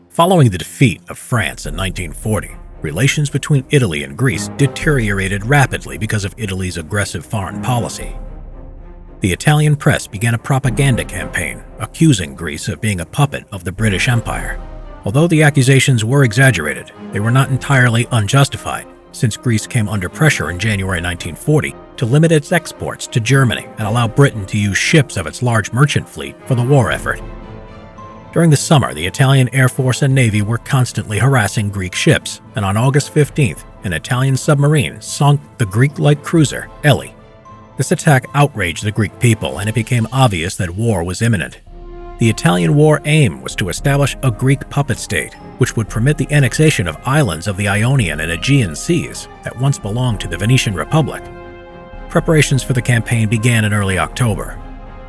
Following the defeat of France in 1940, relations between Italy and Greece deteriorated rapidly because of Italy's aggressive foreign policy. The Italian press began a propaganda campaign accusing Greece of being a puppet of the British Empire. Although the accusations were exaggerated, they were not entirely unjustified, since Greece came under pressure in January 1940 to limit its exports to Germany and allow Britain to use ships of its large merchant fleet for the war effort. During the summer, the Italian Air Force and Navy were constantly harassing Greek ships, and on August 15th, an Italian submarine sunk the Greek light cruiser Elli. This attack outraged the Greek people, and it became obvious that war was imminent. The Italian war aim was to establish a Greek puppet state, which would permit the annexation of islands of the Ionian and Aegean seas that once belonged to the Venetian Republic. Preparations for the campaign began in early October.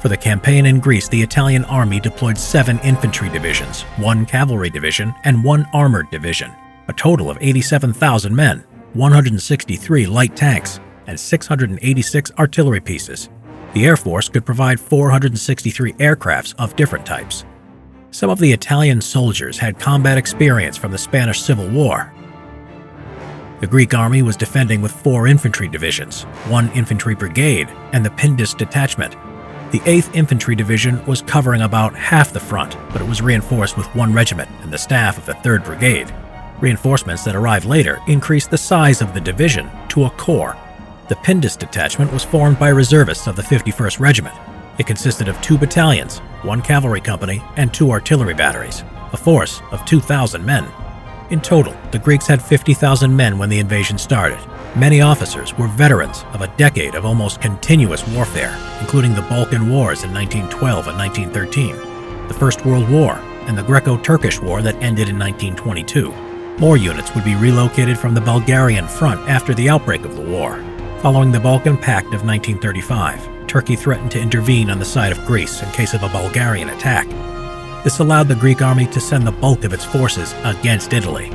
For the campaign in Greece, the Italian army deployed 7 infantry divisions, 1 cavalry division, and 1 armored division, a total of 87,000 men, 163 light tanks, and 686 artillery pieces. The Air Force could provide 463 aircrafts of different types. Some of the Italian soldiers had combat experience from the Spanish Civil War. The Greek army was defending with 4 infantry divisions, 1 infantry brigade, and the Pendous Detachment. The 8th Infantry Division was covering about half the front, but it was reinforced with 1 regiment and the staff of the 3rd Brigade. Reinforcements that arrived later increased the size of the division to a corps. The Pendous Detachment was formed by reservists of the 51st Regiment. It consisted of 2 battalions, 1 cavalry company, and 2 artillery batteries, a force of 2,000 men. In total, the Greeks had 50,000 men when the invasion started. Many officers were veterans of a decade of almost continuous warfare, including the Balkan Wars in 1912 and 1913, the First World War, and the Greco-Turkish War that ended in 1922. More units would be relocated from the Bulgarian front after the outbreak of the war. Following the Balkan Pact of 1935, Turkey threatened to intervene on the side of Greece in case of a Bulgarian attack. This allowed the Greek army to send the bulk of its forces against Italy.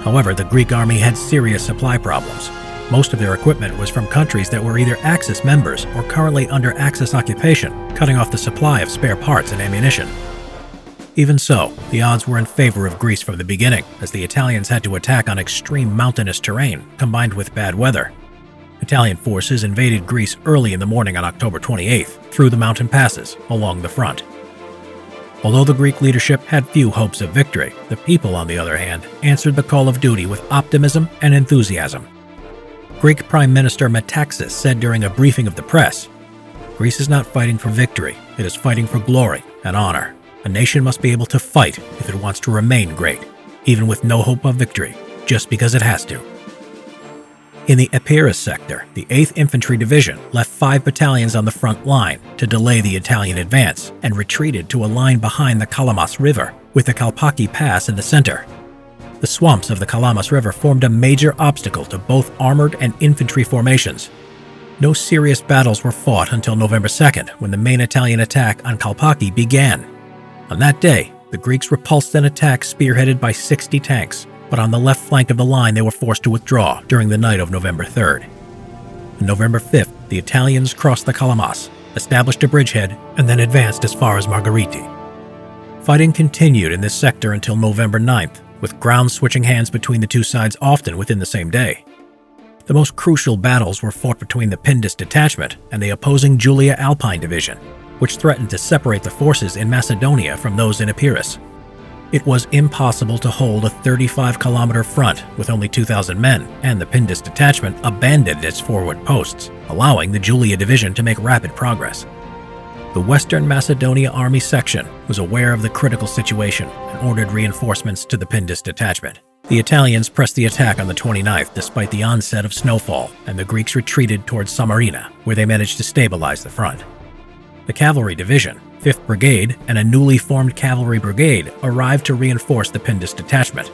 However, the Greek army had serious supply problems. Most of their equipment was from countries that were either Axis members or currently under Axis occupation, cutting off the supply of spare parts and ammunition. Even so, the odds were in favor of Greece from the beginning, as the Italians had to attack on extreme mountainous terrain combined with bad weather. Italian forces invaded Greece early in the morning on October 28th through the mountain passes along the front. Although the Greek leadership had few hopes of victory, the people, on the other hand, answered the call of duty with optimism and enthusiasm. Greek Prime Minister Metaxas said during a briefing of the press, "Greece is not fighting for victory, it is fighting for glory and honor. A nation must be able to fight if it wants to remain great, even with no hope of victory, just because it has to." In the Epirus sector, the 8th Infantry Division left 5 battalions on the front line to delay the Italian advance and retreated to a line behind the Kalamas River, with the Kalpaki Pass in the center. The swamps of the Kalamas River formed a major obstacle to both armored and infantry formations. No serious battles were fought until November 2nd, when the main Italian attack on Kalpaki began. On that day, the Greeks repulsed an attack spearheaded by 60 tanks, but on the left flank of the line they were forced to withdraw during the night of November 3rd. On November 5th, the Italians crossed the Kalamas, established a bridgehead, and then advanced as far as Margheriti. Fighting continued in this sector until November 9th, with ground switching hands between the two sides often within the same day. The most crucial battles were fought between the Pendous Detachment and the opposing Julia Alpine Division, which threatened to separate the forces in Macedonia from those in Epirus. It was impossible to hold a 35-kilometer front with only 2,000 men, and the Pendous Detachment abandoned its forward posts, allowing the Julia Division to make rapid progress. The Western Macedonia Army Section was aware of the critical situation and ordered reinforcements to the Pendous Detachment. The Italians pressed the attack on the 29th despite the onset of snowfall, and the Greeks retreated towards Samarina, where they managed to stabilize the front. The Cavalry Division, 5th Brigade, and a newly formed Cavalry Brigade arrived to reinforce the Pendous Detachment.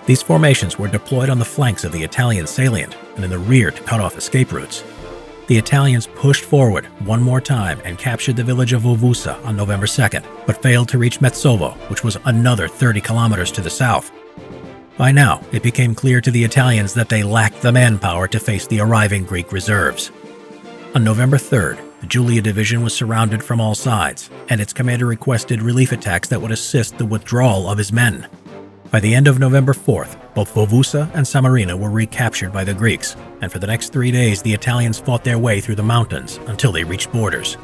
These formations were deployed on the flanks of the Italian salient and in the rear to cut off escape routes. The Italians pushed forward one more time and captured the village of Vovusa on November 2nd, but failed to reach Metsovo, which was another 30 kilometers to the south. By now, it became clear to the Italians that they lacked the manpower to face the arriving Greek reserves. On November 3rd, the Julia Division was surrounded from all sides, and its commander requested relief attacks that would assist the withdrawal of his men. By the end of November 4th, both Vovusa and Samarina were recaptured by the Greeks, and for the next 3 days the Italians fought their way through the mountains until they reached borders.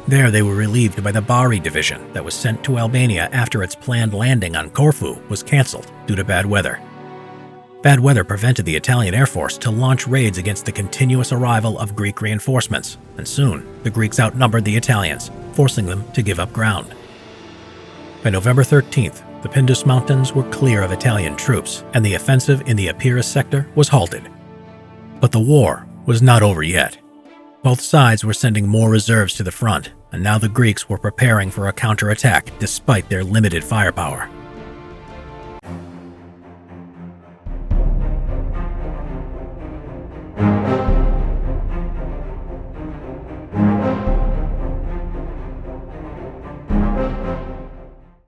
There they were relieved by the Bari Division that was sent to Albania after its planned landing on Corfu was cancelled due to bad weather. Bad weather prevented the Italian Air Force to launch raids against the continuous arrival of Greek reinforcements, and soon the Greeks outnumbered the Italians, forcing them to give up ground. By November 13th, the Pendous Mountains were clear of Italian troops, and the offensive in the Epirus sector was halted. But the war was not over yet. Both sides were sending more reserves to the front, and now the Greeks were preparing for a counterattack despite their limited firepower.